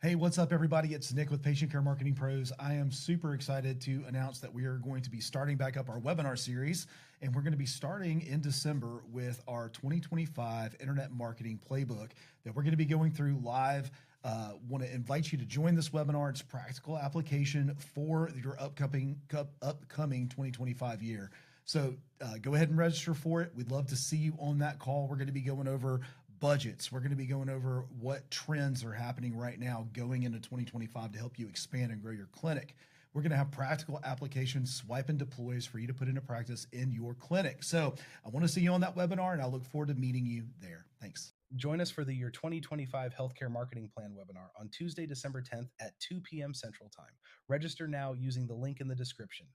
Hey, what's up, everybody? It's Nick with Patient Care Marketing Pros. I am super excited to announce that we are going to be starting back up our webinar series, and we're going to be starting in December with our 2025 Internet Marketing Playbook that we're going to be going through live. Want to invite you to join this webinar. It's practical application for your upcoming 2025 year. So go ahead and register for it. We'd love to see you on that call. We're going to be going over budgets. We're going to be going over what trends are happening right now going into 2025 to help you expand and grow your clinic. We're going to have practical applications, swipe and deploys for you to put into practice in your clinic. So I want to see you on that webinar, and I look forward to meeting you there. Thanks. Join us for the Year 2025 Healthcare Marketing Plan webinar on Tuesday, December 10th at 2 p.m. Central Time. Register now using the link in the description.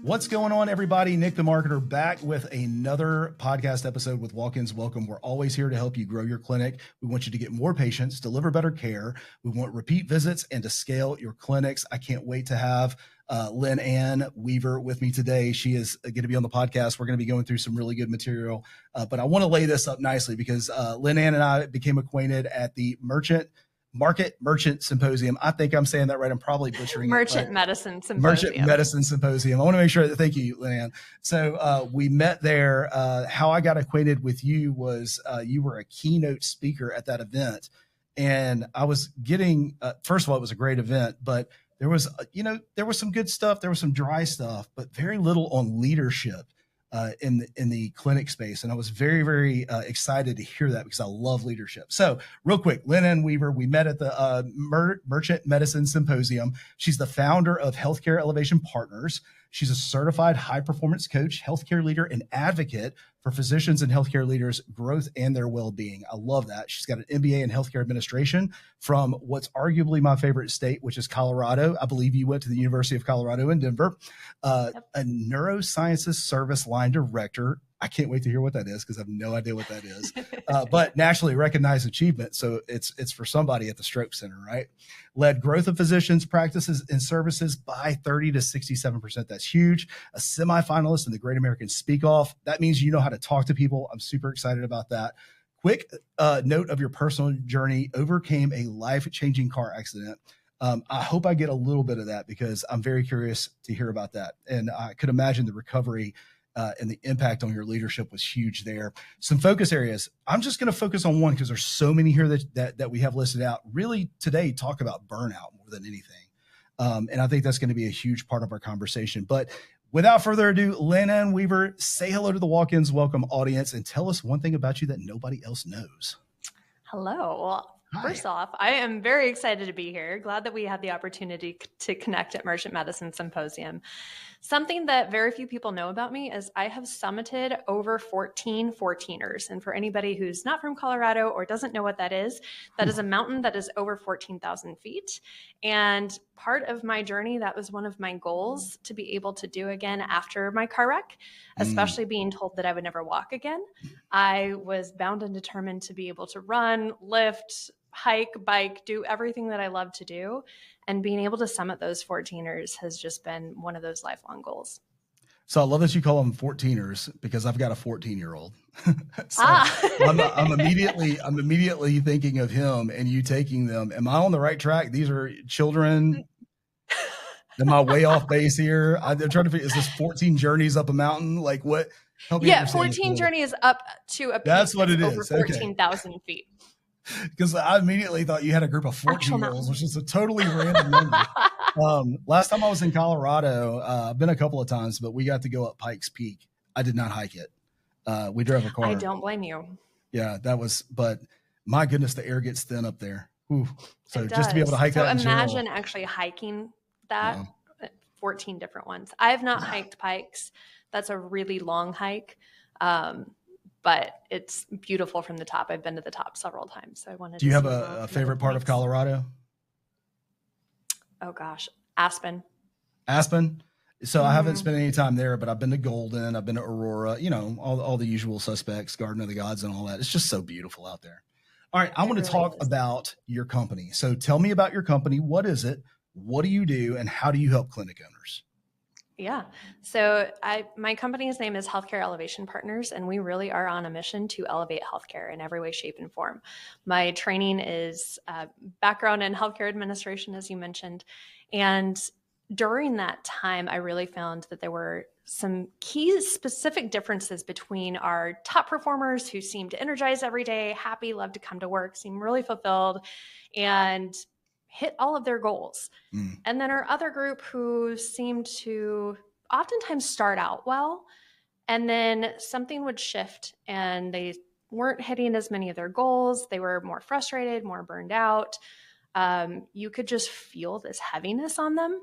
What's going on, everybody? Nick the Marketer back with another podcast episode with Walk-Ins Welcome. We're always here to help you grow your clinic. We want you to get more patients, deliver better care. We want repeat visits and to scale your clinics. I can't wait to have LynAnn Weaver with me today. She is going to be on the podcast. We're going to be going through some really good material, but I want to lay this up nicely because LynAnn and I became acquainted at the Merchant Symposium. I think I'm saying that right. I'm probably butchering Merchant Medicine Symposium. Merchant Medicine Symposium. I want to make sure that, thank you, LynAnn. So we met there. How I got acquainted with you was you were a keynote speaker at that event. And I was getting, first of all, it was a great event, but there was, there was some good stuff. There was some dry stuff, but very little on leadership in the clinic space. And I was very, very excited to hear that because I love leadership. So real quick, LynAnn Weaver, we met at the Merchant Medicine Symposium. She's the founder of Healthcare Elevation Partners. She's a certified high performance coach, healthcare leader, and advocate for physicians and healthcare leaders' growth and their well-being. I love that. She's got an MBA in healthcare administration from what's arguably my favorite state, which is Colorado. I believe you went to the University of Colorado in Denver. Yep. A neurosciences service line director. I can't wait to hear what that is because I have no idea what that is. But nationally recognized achievement. So it's for somebody at the stroke center, right? Led growth of physicians, practices, and services by 30 to 67%. That's huge. A semifinalist in the Great American Speak Off. That means you know how to talk to people. I'm super excited about that. Quick note of your personal journey. Overcame a life-changing car accident. I hope I get a little bit of that because I'm very curious to hear about that. And I could imagine the recovery and the impact on your leadership was huge there. Some focus areas. I'm just going to focus on one because there's so many here that we have listed out. Really today, talk about burnout more than anything. And I think that's going to be a huge part of our conversation. But without further ado, LynAnn Weaver, say hello to the Walk-Ins Welcome audience and tell us one thing about you that nobody else knows. Hello. Well, Hi. First off, I am very excited to be here. Glad that we had the opportunity to connect at Merchant Medicine Symposium. Something that very few people know about me is I have summited over 14 14ers. And for anybody who's not from Colorado or doesn't know what that is a mountain that is over 14,000 feet. And part of my journey, that was one of my goals to be able to do again after my car wreck, especially being told that I would never walk again. I was bound and determined to be able to run, lift, hike, bike, do everything that I love to do. And being able to summit those 14ers has just been one of those lifelong goals. So I love that you call them 14ers because I've got a 14-year-old. So I'm immediately thinking of him and you taking them. Am I on the right track? These are children. Am I way off base here? I'm trying to figure, is this 14 journeys up a mountain? Like what? Yeah, 14 journeys up to a peak that's what it is. Over 14,000 feet. Because I immediately thought you had a group of 14-year-olds, which is a totally random number. Last time I was in Colorado, I've been a couple of times, but we got to go up Pikes Peak. I did not hike it. We drove a car. I don't blame you. Yeah, but my goodness, the air gets thin up there. Whew. So just to be able to hike that. So imagine actually hiking that, 14 different ones. I have not hiked Pikes. That's a really long hike. But it's beautiful from the top. I've been to the top several times. So I wanted to. Do you have a favorite part of Colorado? Oh gosh, Aspen. So I haven't spent any time there, but I've been to Golden, I've been to Aurora, all the usual suspects, Garden of the Gods and all that. It's just so beautiful out there. All right. I want to talk about your company. So tell me about your company. What is it? What do you do? And how do you help clinic owners? Yeah. So my company's name is Healthcare Elevation Partners, and we really are on a mission to elevate healthcare in every way, shape, and form. My training is background in healthcare administration, as you mentioned. And during that time, I really found that there were some key specific differences between our top performers who seemed energized every day, happy, loved to come to work, seemed really fulfilled, and hit all of their goals. Mm. And then our other group who seemed to oftentimes start out well, and then something would shift and they weren't hitting as many of their goals. They were more frustrated, more burned out. You could just feel this heaviness on them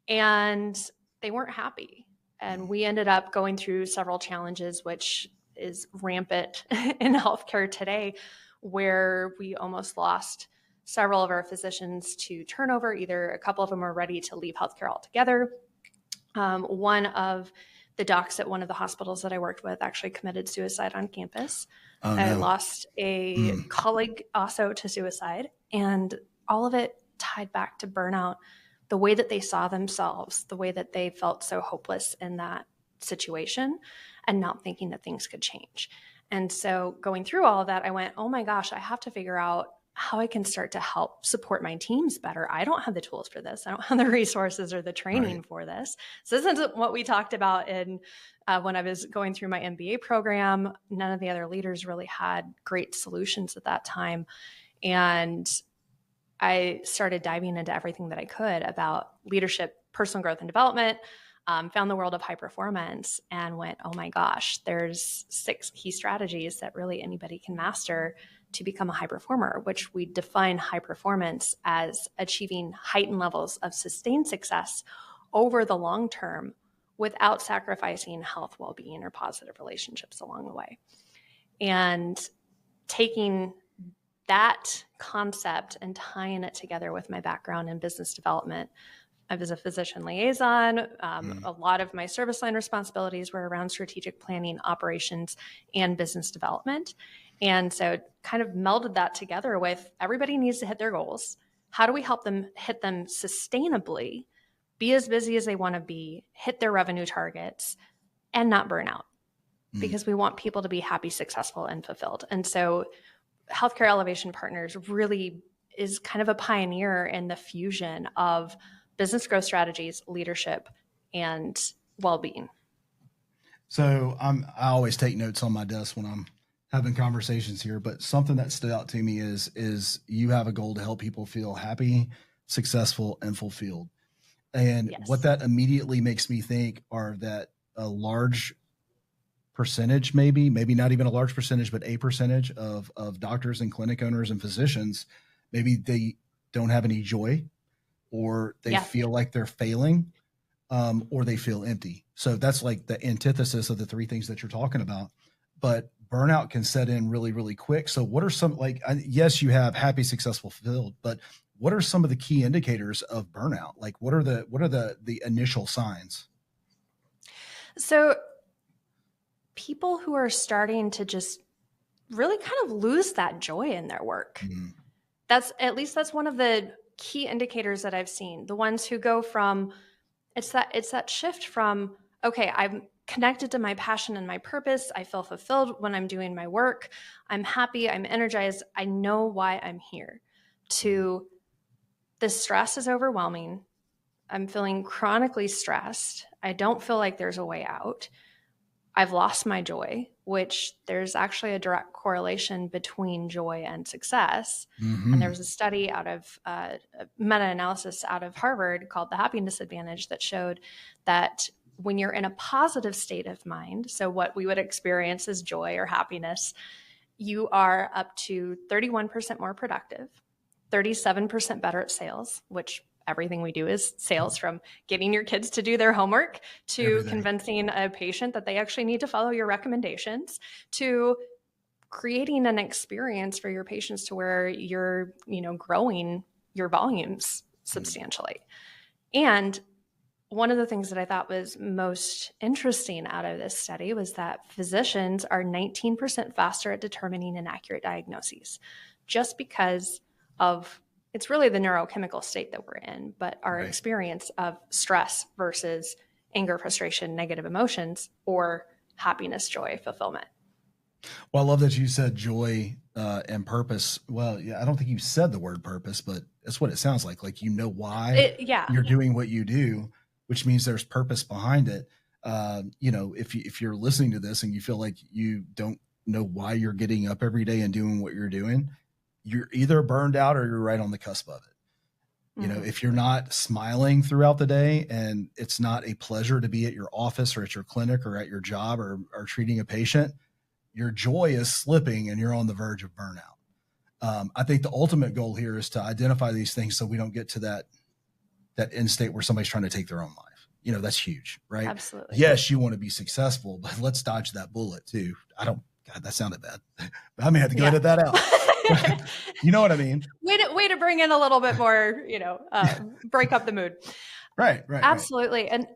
and they weren't happy. And we ended up going through several challenges, which is rampant in healthcare today, where we almost lost several of our physicians to turnover. Either a couple of them were ready to leave healthcare altogether. One of the docs at one of the hospitals that I worked with actually committed suicide on campus. Oh, I no. lost a colleague also to suicide, and all of it tied back to burnout, the way that they saw themselves, the way that they felt so hopeless in that situation and not thinking that things could change. And so going through all of that, I went, oh my gosh, I have to figure out how I can start to help support my teams better. I don't have the tools for this. I don't have the resources or the training for this. So this isn't what we talked about in when I was going through my MBA program. None of the other leaders really had great solutions at that time. And I started diving into everything that I could about leadership, personal growth and development, found the world of high performance and went, oh my gosh, there's 6 key strategies that really anybody can master to become a high performer, which we define high performance as achieving heightened levels of sustained success over the long term without sacrificing health, well-being, or positive relationships along the way. And taking that concept and tying it together with my background in business development. I was a physician liaison. A lot of my service line responsibilities were around strategic planning, operations, and business development. And so kind of melded that together with everybody needs to hit their goals. How do we help them hit them sustainably, be as busy as they want to be, hit their revenue targets, and not burn out? Because we want people to be happy, successful, and fulfilled. And so Healthcare Elevation Partners really is kind of a pioneer in the fusion of business growth strategies, leadership, and well-being. So I always take notes on my desk when I'm having conversations here, but something that stood out to me is you have a goal to help people feel happy, successful, and fulfilled. And what that immediately makes me think are that a large percentage, maybe not even a large percentage, but a percentage of doctors and clinic owners and physicians, maybe they don't have any joy, or they feel like they're failing, or they feel empty. So that's like the antithesis of the 3 things that you're talking about. But burnout can set in really, really quick. So what are some, like, yes, you have happy, successful, fulfilled, but what are some of the key indicators of burnout? Like what are the initial signs? So people who are starting to just really kind of lose that joy in their work. That's one of the key indicators that I've seen. The ones who go from, it's that shift from, okay, I'm connected to my passion and my purpose. I feel fulfilled when I'm doing my work. I'm happy. I'm energized. I know why I'm here. To the stress is overwhelming. I'm feeling chronically stressed. I don't feel like there's a way out. I've lost my joy, which there's actually a direct correlation between joy and success. And there was a study out of a meta-analysis out of Harvard called The Happiness Advantage that showed that when you're in a positive state of mind, so what we would experience as joy or happiness, you are up to 31% more productive, 37% better at sales, which everything we do is sales, from getting your kids to do their homework to convincing a patient that they actually need to follow your recommendations, to creating an experience for your patients to where you're, growing your volumes substantially. And one of the things that I thought was most interesting out of this study was that physicians are 19% faster at determining inaccurate diagnoses, just because of, it's really the neurochemical state that we're in, but our experience of stress versus anger, frustration, negative emotions, or happiness, joy, fulfillment. Well, I love that you said joy and purpose. Well, yeah, I don't think you said the word purpose, but that's what it sounds like. Like, why you're doing what you do, which means there's purpose behind it. If you're listening to this and you feel like you don't know why you're getting up every day and doing what you're doing, you're either burned out or you're right on the cusp of it. You know, if you're not smiling throughout the day and it's not a pleasure to be at your office or at your clinic or at your job or treating a patient, your joy is slipping and you're on the verge of burnout. I think the ultimate goal here is to identify these things so we don't get to that end state where somebody's trying to take their own life. You know, that's huge, right? Absolutely. Yes, you want to be successful, but let's dodge that bullet too. God, that sounded bad. I may have to go edit that out. You know what I mean? Way to bring in a little bit more, break up the mood. Right. Absolutely. Right.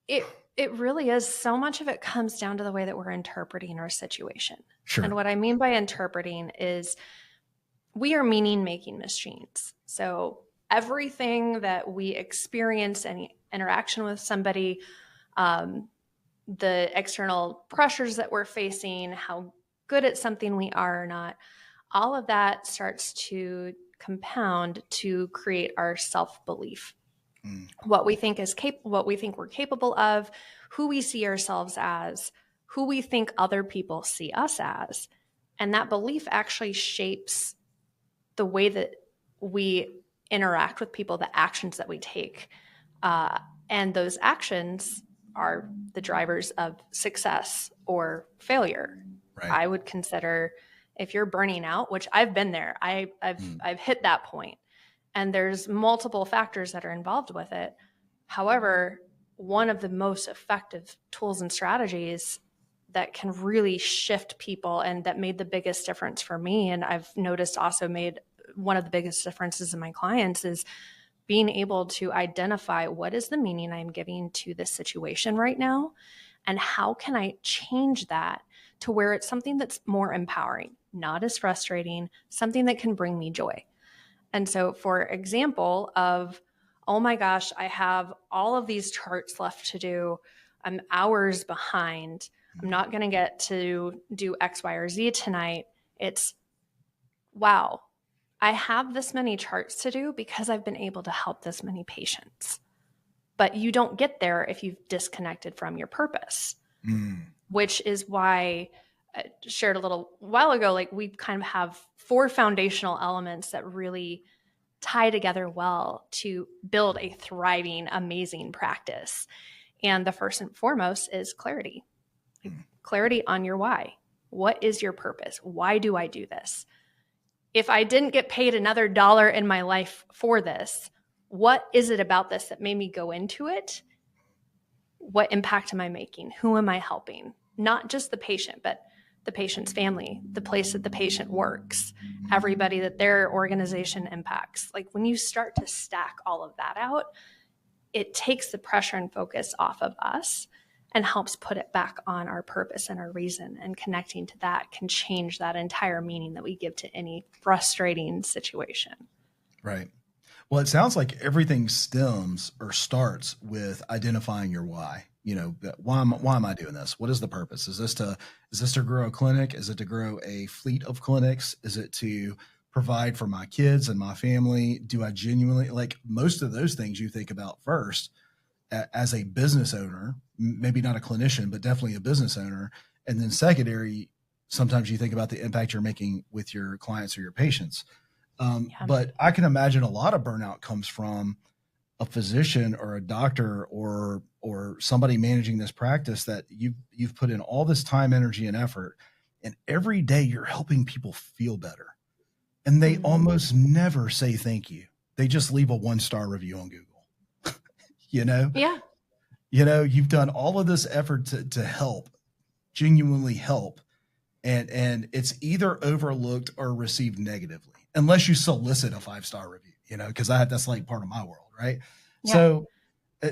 And it really is, so much of it comes down to the way that we're interpreting our situation. Sure. And what I mean by interpreting is we are meaning-making machines. So everything that we experience, any interaction with somebody, the external pressures that we're facing, how good at something we are or not, all of that starts to compound to create our self-belief. What we think what we think we're capable of, who we see ourselves as, who we think other people see us as. And that belief actually shapes the way that we interact with people, the actions that we take. And those actions are the drivers of success or failure. Right. I would consider, if you're burning out, which I've been there, I've hit that point. And there's multiple factors that are involved with it. However, one of the most effective tools and strategies that can really shift people and that made the biggest difference for me, and I've noticed also made one of the biggest differences in my clients, is being able to identify what is the meaning I'm giving to this situation right now, and how can I change that to where it's something that's more empowering, not as frustrating, something that can bring me joy. And so, for example, oh my gosh, I have all of these charts left to do. I'm hours behind. I'm not going to get to do X, Y, or Z tonight. It's, wow, I have this many charts to do because I've been able to help this many patients. But you don't get there if you've disconnected from your purpose, which is why I shared a little while ago, like, we kind of have 4 foundational elements that really tie together well to build a thriving, amazing practice. And the first and foremost is clarity. Clarity on your why. What is your purpose? Why do I do this? If I didn't get paid another dollar in my life for this, what is it about this that made me go into it? What impact am I making? Who am I helping? Not just the patient, but the patient's family, the place that the patient works, everybody that their organization impacts. Like, when you start to stack all of that out, it takes the pressure and focus off of us and helps put it back on our purpose and our reason. And connecting to that can change that entire meaning that we give to any frustrating situation. Right. Well, it sounds like everything stems or starts with identifying your why. You know, why am I doing this? What is the purpose? Is this to grow a clinic? Is it to grow a fleet of clinics? Is it to provide for my kids and my family? Do I genuinely, like, most of those things you think about first as a business owner, maybe not a clinician, but definitely a business owner. And then secondary, sometimes you think about the impact you're making with your clients or your patients. But I can imagine a lot of burnout comes from a physician or a doctor or somebody managing this practice that you've put in all this time, energy, and effort, and every day you're helping people feel better. And they almost never say thank you. They just leave a 1-star review on Google. Yeah. You've done all of this effort to help, genuinely help. And it's either overlooked or received negatively, unless you solicit a 5-star review, because that's like part of my world. Right. Yeah. So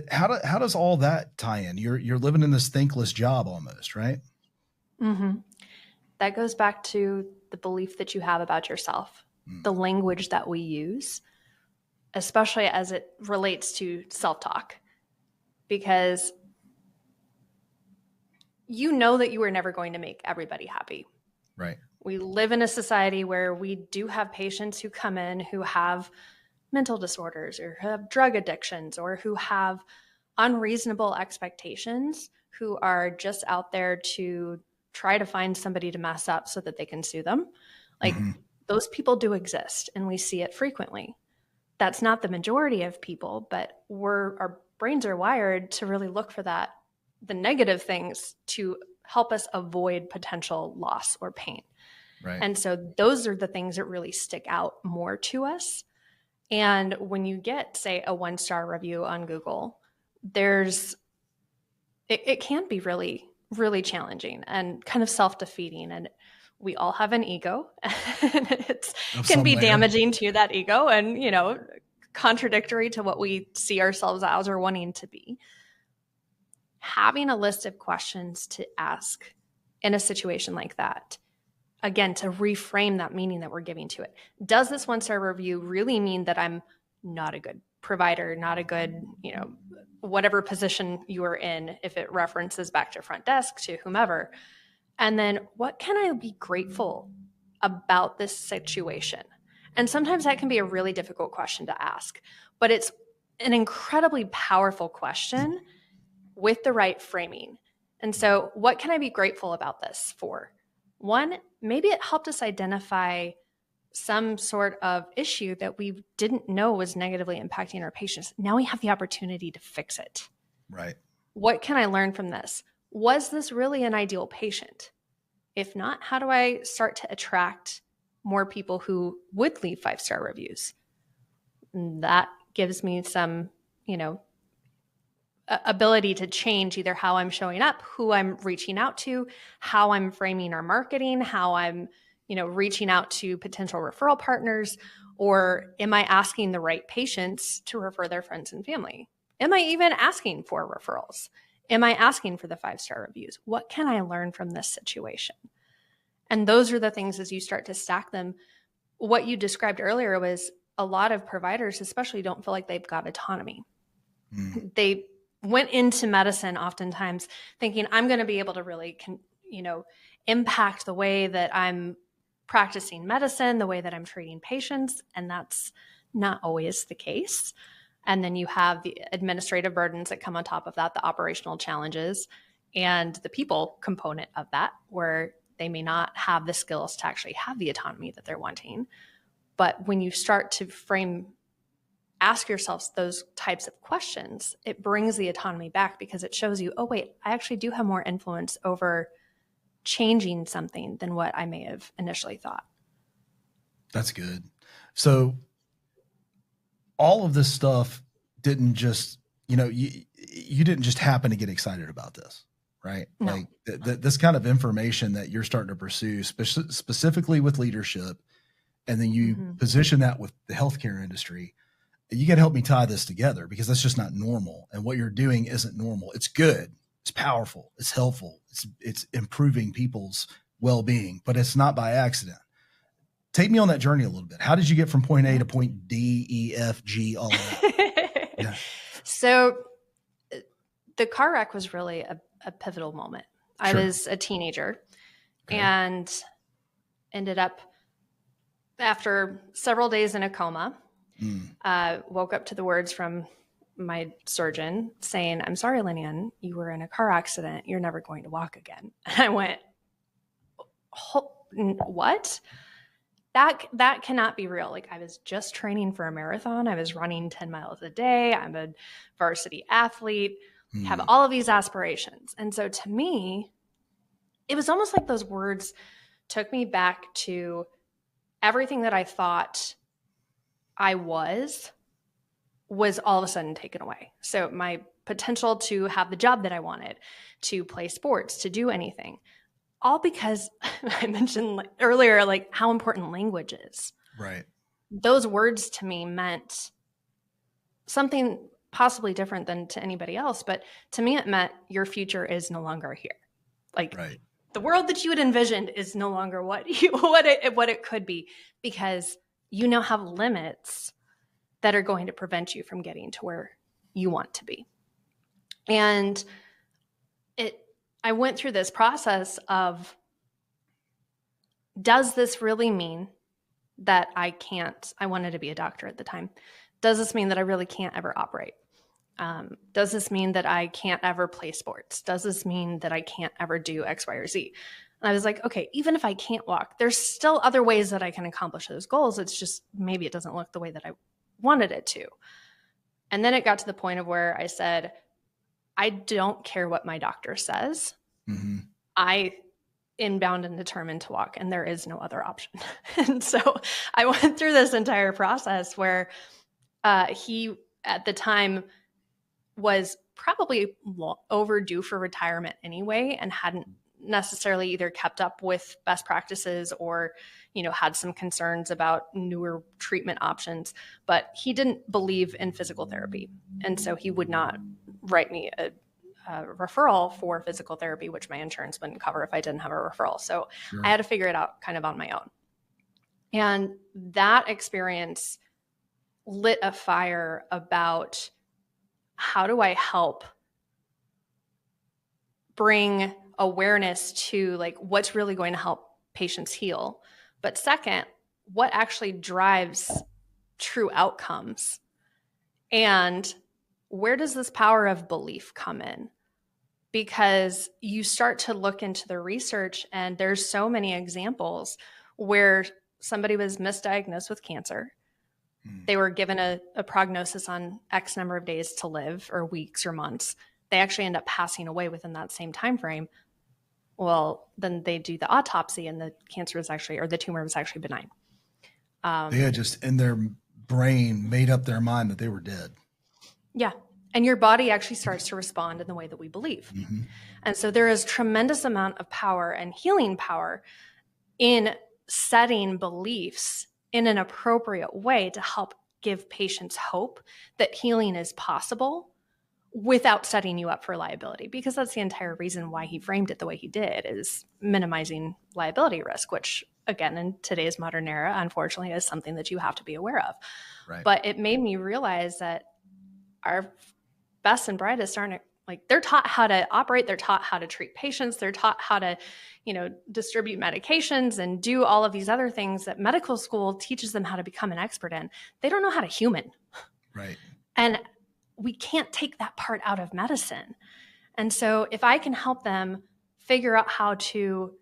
how does all that tie in? You're living in this thankless job almost, right? That goes back to the belief that you have about yourself, the language that we use, especially as it relates to self-talk. because you know that you are never going to make everybody happy. Right. We live in a society where we do have patients who come in who have mental disorders or have drug addictions or who have unreasonable expectations, who are just out there to try to find somebody to mess up so that they can sue them. Like those people do exist, and we see it frequently. That's not the majority of people, but our brains are wired to really look for that, the negative things, to help us avoid potential loss or pain. Right. And so those are the things that really stick out more to us. And when you get, say, a 1-star review on Google, it can be really, really challenging and kind of self-defeating. And we all have an ego, and it can be damaging to that ego and, contradictory to what we see ourselves as or wanting to be. Having a list of questions to ask in a situation like that, again, to reframe that meaning that we're giving to it. Does this 1-star review really mean that I'm not a good provider, not a good, whatever position you are in, if it references back to front desk, to whomever? And then what can I be grateful about this situation? And sometimes that can be a really difficult question to ask, but it's an incredibly powerful question with the right framing. And so what can I be grateful about this for? One, maybe it helped us identify some sort of issue that we didn't know was negatively impacting our patients. Now we have the opportunity to fix it. Right. What can I learn from this? Was this really an ideal patient? If not, how do I start to attract more people who would leave 5-star reviews? And that gives me some, ability to change either how I'm showing up, who I'm reaching out to, how I'm framing our marketing, how I'm, reaching out to potential referral partners, or am I asking the right patients to refer their friends and family? Am I even asking for referrals? Am I asking for the 5-star reviews? What can I learn from this situation? And those are the things, as you start to stack them. What you described earlier was a lot of providers, especially, don't feel like they've got autonomy. They went into medicine oftentimes thinking, I'm going to be able to really, impact the way that I'm practicing medicine, the way that I'm treating patients. And that's not always the case. And then you have the administrative burdens that come on top of that, the operational challenges, and the people component of that, where they may not have the skills to actually have the autonomy that they're wanting. But when you start to ask yourselves those types of questions, it brings the autonomy back, because it shows you, oh, wait, I actually do have more influence over changing something than what I may have initially thought. That's good. So all of this stuff didn't just, you didn't just happen to get excited about this, right? No. Like this kind of information that you're starting to pursue specifically with leadership, and then you position that with the healthcare industry. You got to help me tie this together, because that's just not normal. And what you're doing isn't normal. It's good. It's powerful. It's helpful. It's improving people's well-being, but it's not by accident. Take me on that journey a little bit. How did you get from point A to point D, E, F, G, all of that? Yeah. So the car wreck was really a pivotal moment. Sure. I was a teenager and ended up, after several days in a coma, woke up to the words from my surgeon saying, "I'm sorry, LynAnn, you were in a car accident. You're never going to walk again." And I went, what? That cannot be real. Like, I was just training for a marathon. I was running 10 miles a day. I'm a varsity athlete, have all of these aspirations. And so to me, it was almost like those words took me back to everything that I thought I was all of a sudden taken away. So my potential to have the job that I wanted, to play sports, to do anything, all because I mentioned earlier, like, how important language is. Right. Those words to me meant something possibly different than to anybody else. But to me, it meant your future is no longer here. Like, the world that you had envisioned is no longer what it could be, because you now have limits that are going to prevent you from getting to where you want to be. And I went through this process of, does this really mean that I wanted to be a doctor at the time. Does this mean that I really can't ever operate? Does this mean that I can't ever play sports? Does this mean that I can't ever do X, Y, or Z? And I was like, okay, even if I can't walk, there's still other ways that I can accomplish those goals. It's just maybe it doesn't look the way that I wanted it to. And then it got to the point of where I said, I don't care what my doctor says. Mm-hmm. I am bound and determined to walk, and there is no other option. And so I went through this entire process where he, at the time, was probably overdue for retirement anyway, and hadn't necessarily either kept up with best practices or, had some concerns about newer treatment options, but he didn't believe in physical therapy. And so he would not write me a referral for physical therapy, which my insurance wouldn't cover if I didn't have a referral. So Sure. I had to figure it out kind of on my own. And that experience lit a fire about, how do I help bring awareness to like what's really going to help patients heal? But second, what actually drives true outcomes? And where does this power of belief come in? Because you start to look into the research, and there's so many examples where somebody was misdiagnosed with cancer. They were given a prognosis on X number of days to live, or weeks or months. They actually end up passing away within that same time frame. Well, then they do the autopsy, and the cancer was actually, or the tumor was actually benign. They had just in their brain made up their mind that they were dead. Yeah. And your body actually starts to respond in the way that we believe. Mm-hmm. And so there is tremendous amount of power and healing power in setting beliefs in an appropriate way to help give patients hope that healing is possible without setting you up for liability, because that's the entire reason why he framed it the way he did, is minimizing liability risk, which again, in today's modern era, unfortunately, is something that you have to be aware of. Right. But it made me realize that our best and brightest aren't, like, they're taught how to operate, they're taught how to treat patients, they're taught how to, distribute medications and do all of these other things that medical school teaches them how to become an expert in. They don't know how to human. Right. And we can't take that part out of medicine. And so if I can help them figure out how to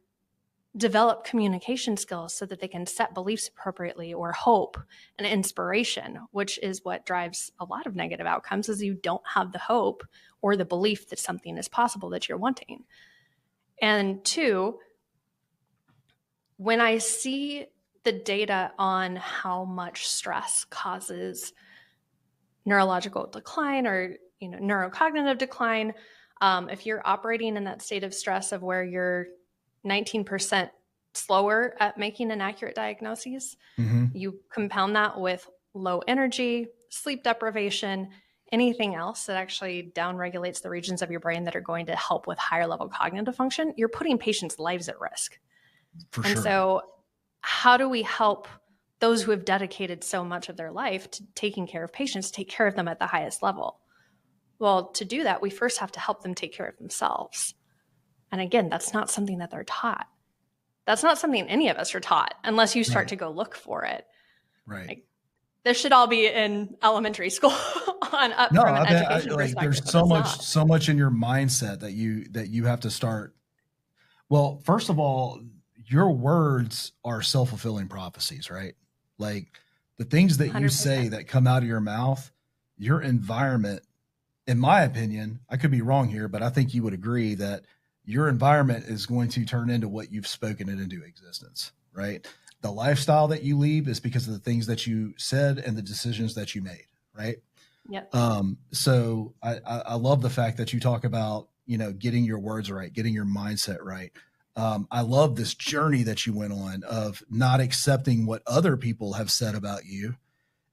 develop communication skills so that they can set beliefs appropriately, or hope and inspiration, which is what drives a lot of negative outcomes, is you don't have the hope or the belief that something is possible that you're wanting. And two, when I see the data on how much stress causes neurological decline or neurocognitive decline, if you're operating in that state of stress of where you're 19% slower at making an accurate diagnosis, Mm-hmm. you compound that with low energy, sleep deprivation, anything else that actually downregulates the regions of your brain that are going to help with higher level cognitive function, you're putting patients' lives at risk. For and sure. So how do we help those who have dedicated so much of their life to taking care of patients, take care of them at the highest level? Well, to do that, we first have to help them take care of themselves. And again, that's not something that they're taught. That's not something any of us are taught unless you start to go look for it. Right. Like, this should all be in elementary school on up No, from an I bet, education perspective. there's but so it's much, not. so much in your mindset that you have to start. Well, first of all, your words are self-fulfilling prophecies, right? Like the things that you 100%. say that come out of your mouth, your environment, in my opinion, I could be wrong here, but I think you would agree that your environment is going to turn into what you've spoken it into existence, right? The lifestyle that you lead is because of the things that you said and the decisions that you made, right? Yep. So I love the fact that you talk about, getting your words right, getting your mindset right. I love this journey that you went on of not accepting what other people have said about you,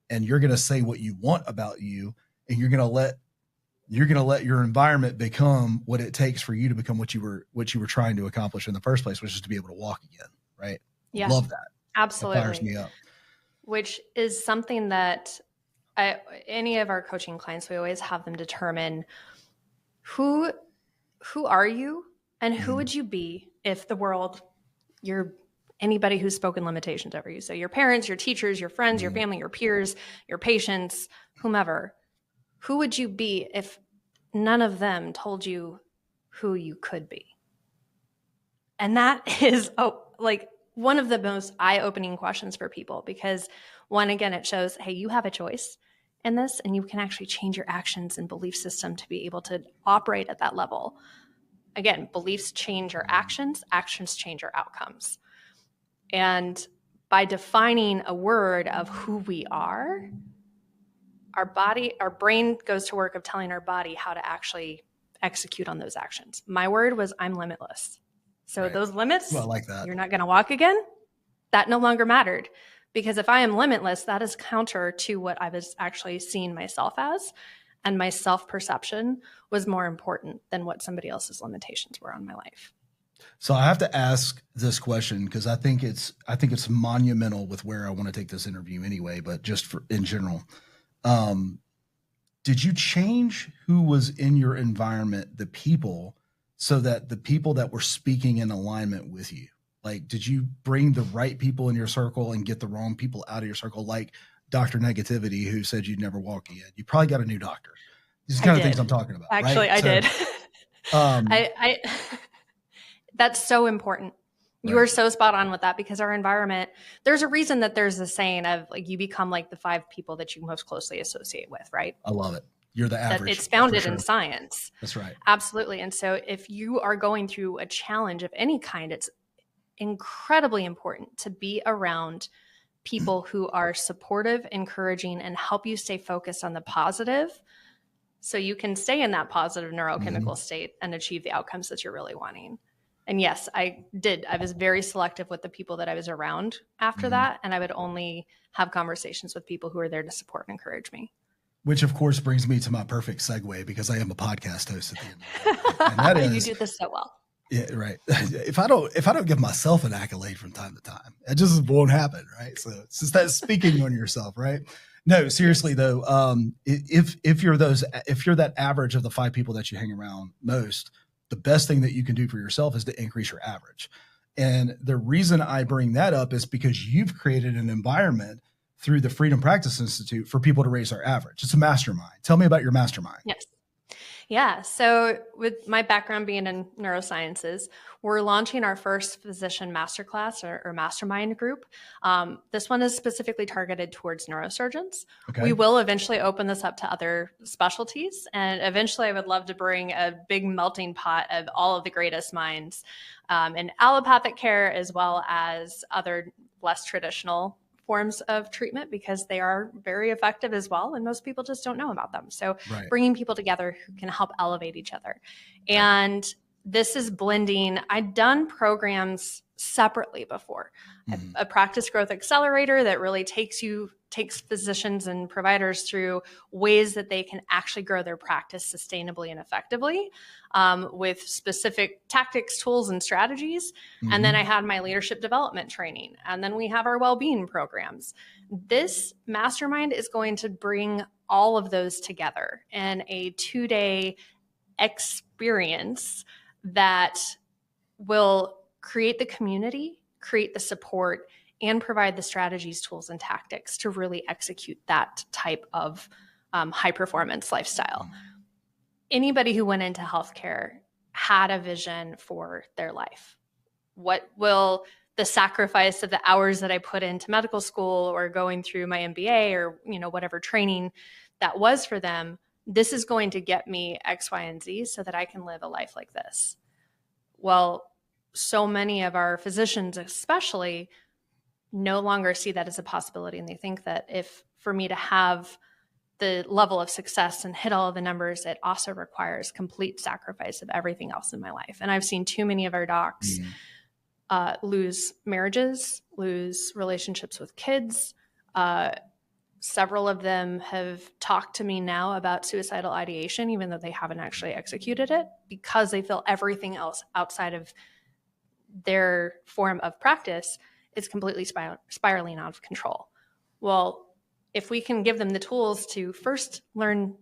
and you're going to say what you want about you, and you're going to let your environment become what it takes for you to become what you were trying to accomplish in the first place, which is to be able to walk again. Right. Yeah, Love that. absolutely. That fires me up. Which is something that any of our coaching clients, we always have them determine Who are you, and who would you be if the world, anybody who's spoken limitations over you, so your parents, your teachers, your friends, your family, your peers, your patients, whomever, who would you be if none of them told you who you could be? And that is like one of the most eye-opening questions for people, because one, again, it shows, hey, you have a choice in this, and you can actually change your actions and belief system to be able to operate at that level. Again, beliefs change your actions, actions change your outcomes. And by defining a word of who we are, our brain goes to work of telling our body how to actually execute on those actions. My word was, I'm limitless. So those limits, well, I like that. You're not going to walk again, that no longer mattered. Because if I am limitless, that is counter to what I was actually seeing myself as. And my self-perception was more important than what somebody else's limitations were on my life. So I have to ask this question because I think it's monumental with where I want to take this interview anyway, but just in general. Did you change who was in your environment, the people, so that the people that were speaking in alignment with you? Like, did you bring the right people in your circle and get the wrong people out of your circle? Like Dr. Negativity, who said you'd never walk again. You probably got a new doctor. These are the kind of things I'm talking about. Actually, right? I did. I that's so important. You are so spot on with that, because our environment, there's a reason that there's a saying of like, you become like the 5 people that you most closely associate with, right? I love it. You're the average. It's founded in science. That's right. Absolutely. And so if you are going through a challenge of any kind, it's incredibly important to be around people who are supportive, encouraging, and help you stay focused on the positive, so you can stay in that positive neurochemical state and achieve the outcomes that you're really wanting. And yes, I did. I was very selective with the people that I was around after that. And I would only have conversations with people who are there to support and encourage me. Which, of course, brings me to my perfect segue, because I am a podcast host at the end of the day. And that is, you do this so well. Yeah, right. If I don't give myself an accolade from time to time, it just won't happen, right? So it's just that speaking on yourself, right? No, seriously though, if you're that average of the 5 people that you hang around most, the best thing that you can do for yourself is to increase your average. And the reason I bring that up is because you've created an environment through the Freedom Practice Institute for people to raise their average. It's a mastermind. Tell me about your mastermind. Yes. Yeah. So with my background being in neurosciences, we're launching our first physician masterclass or mastermind group. This one is specifically targeted towards neurosurgeons. Okay. We will eventually open this up to other specialties. And eventually I would love to bring a big melting pot of all of the greatest minds in allopathic care, as well as other less traditional forms of treatment, because they are very effective as well. And most people just don't know about them. So bringing people together who can help elevate each other. And this is blending. I've done programs separately before. A practice growth accelerator that really takes physicians and providers through ways that they can actually grow their practice sustainably and effectively, with specific tactics, tools, and strategies. And then I had my leadership development training. And then we have our well-being programs. This mastermind is going to bring all of those together in a 2-day experience that will create the community, create the support, and provide the strategies, tools, and tactics to really execute that type of high performance lifestyle. Anybody who went into healthcare had a vision for their life. What will the sacrifice of the hours that I put into medical school or going through my MBA or, whatever training that was for them, this is going to get me X, Y, and Z so that I can live a life like this. Well, so many of our physicians especially no longer see that as a possibility. And they think that if for me to have the level of success and hit all of the numbers, it also requires complete sacrifice of everything else in my life. And I've seen too many of our docs lose marriages, lose relationships with kids. Several of them have talked to me now about suicidal ideation, even though they haven't actually executed it, because they feel everything else outside of their form of practice is completely spiraling out of control. Well, if we can give them the tools to first learn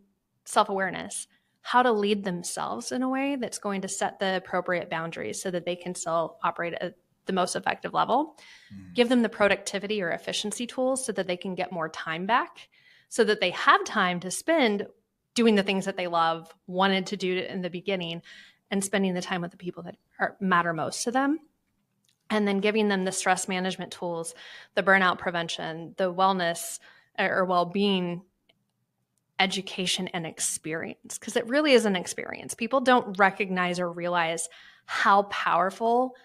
self-awareness, how to lead themselves in a way that's going to set the appropriate boundaries so that they can still operate at the most effective level. Give them the productivity or efficiency tools so that they can get more time back, so that they have time to spend doing the things that they love, wanted to do in the beginning, and spending the time with the people that matter most to them. And then giving them the stress management tools, the burnout prevention, the wellness or well-being education and experience, because it really is an experience. People don't recognize or realize how powerful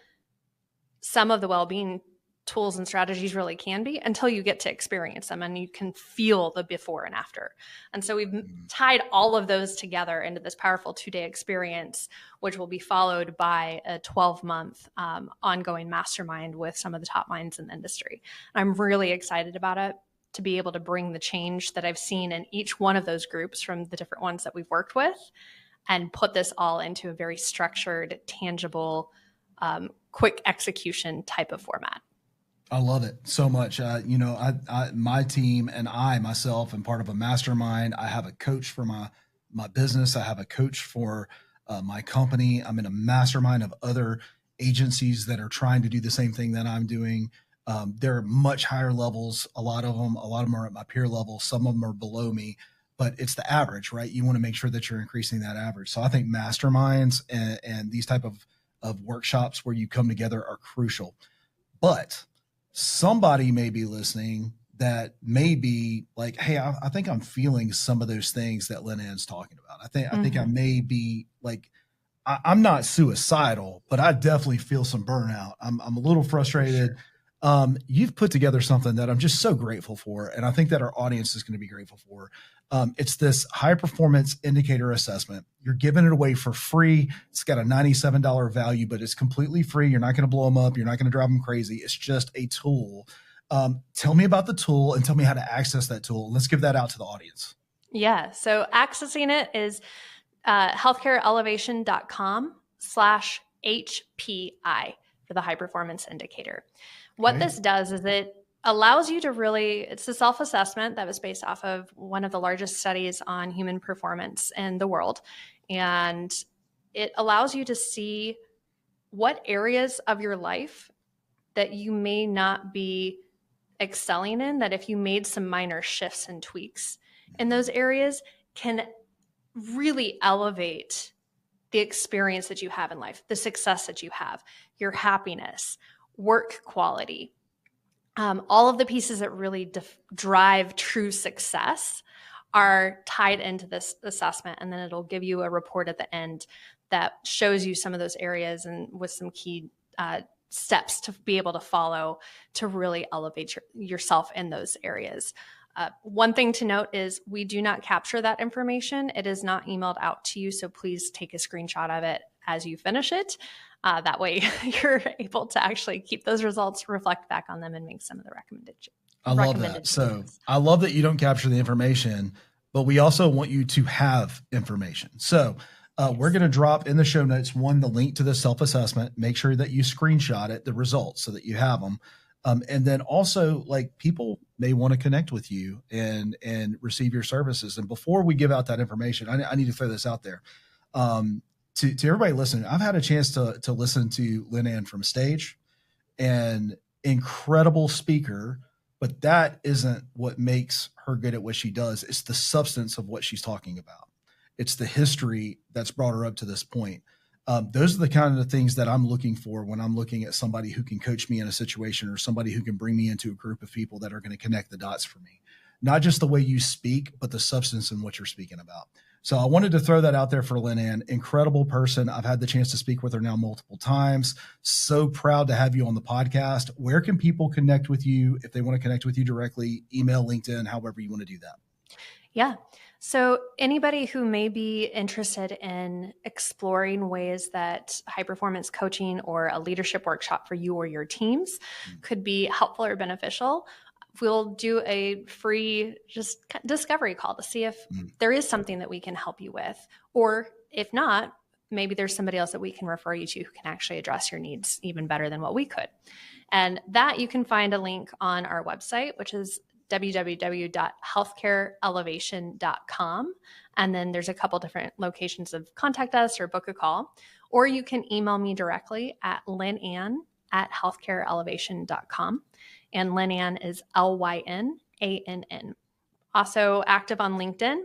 some of the well-being tools and strategies really can be until you get to experience them and you can feel the before and after. And so we've tied all of those together into this powerful 2-day experience, which will be followed by a 12-month ongoing mastermind with some of the top minds in the industry. I'm really excited about it, to be able to bring the change that I've seen in each one of those groups from the different ones that we've worked with and put this all into a very structured, tangible, quick execution type of format. I love it so much. My team and I myself am part of a mastermind. I have a coach for my business. I have a coach for my company. I'm in a mastermind of other agencies that are trying to do the same thing that I'm doing. They're much higher levels. A lot of them are at my peer level. Some of them are below me, but it's the average, right? You want to make sure that you're increasing that average. So I think masterminds and these type of workshops where you come together are crucial. But somebody may be listening that may be like, hey, I think I'm feeling some of those things that LynAnn's talking about. I think I may be like, I'm not suicidal, but I definitely feel some burnout. I'm a little frustrated. Sure. You've put together something that I'm just so grateful for. And I think that our audience is going to be grateful for. It's this high performance indicator assessment. You're giving it away for free. It's got a $97 value, but it's completely free. You're not going to blow them up. You're not going to drive them crazy. It's just a tool. Tell me about the tool and tell me how to access that tool. Let's give that out to the audience. Yeah. So accessing it is healthcareelevation.com/HPI for the high performance indicator. What this does is it allows you to it's a self-assessment that was based off of one of the largest studies on human performance in the world. And it allows you to see what areas of your life that you may not be excelling in, that if you made some minor shifts and tweaks in those areas can really elevate the experience that you have in life, the success that you have, your happiness, work quality, all of the pieces that really drive true success are tied into this assessment. And then it'll give you a report at the end that shows you some of those areas and with some key steps to be able to follow to really elevate yourself in those areas. One thing to note is we do not capture that information. It is not emailed out to you. So please take a screenshot of it as you finish it. That way you're able to actually keep those results, reflect back on them, and make some of the recommendations. I love that. So I love that you don't capture the information, but we also want you to have information. So we're going to drop in the show notes, the link to the self-assessment. Make sure that you screenshot it, the results, so that you have them. And then also, like, people may want to connect with you and receive your services. And before we give out that information, I need to throw this out there. To everybody listening, I've had a chance to listen to LynAnn from stage, and incredible speaker, but that isn't what makes her good at what she does. It's the substance of what she's talking about. It's the history that's brought her up to this point. Those are the kind of things that I'm looking for when I'm looking at somebody who can coach me in a situation, or somebody who can bring me into a group of people that are going to connect the dots for me. Not just the way you speak, but the substance in what you're speaking about. So I wanted to throw that out there for LynAnn. Incredible person. I've had the chance to speak with her now multiple times. So proud to have you on the podcast. Where can people connect with you if they want to connect with you directly? Email, LinkedIn, however you want to do that. Yeah. So anybody who may be interested in exploring ways that high performance coaching or a leadership workshop for you or your teams could be helpful or beneficial, we'll do a free just discovery call to see if there is something that we can help you with. Or if not, maybe there's somebody else that we can refer you to who can actually address your needs even better than what we could. And that you can find a link on our website, which is www.healthcareelevation.com. And then there's a couple different locations of contact us or book a call. Or you can email me directly at LynAnn@healthcareelevation.com. And LynAnn is LynAnn. Also active on LinkedIn,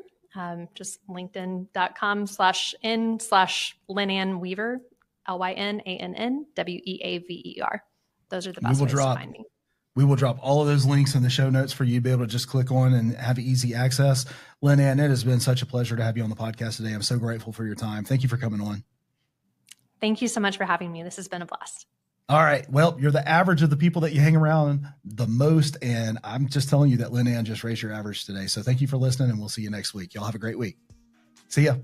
just linkedin.com/in/LynAnn Weaver, LynAnnWeaver. Those are the best ways to find me. We will drop all of those links in the show notes for you to be able to just click on and have easy access. LynAnn, it has been such a pleasure to have you on the podcast today. I'm so grateful for your time. Thank you for coming on. Thank you so much for having me. This has been a blast. All right. Well, you're the average of the people that you hang around the most. And I'm just telling you that LynAnn just raised your average today. So thank you for listening, and we'll see you next week. Y'all have a great week. See ya.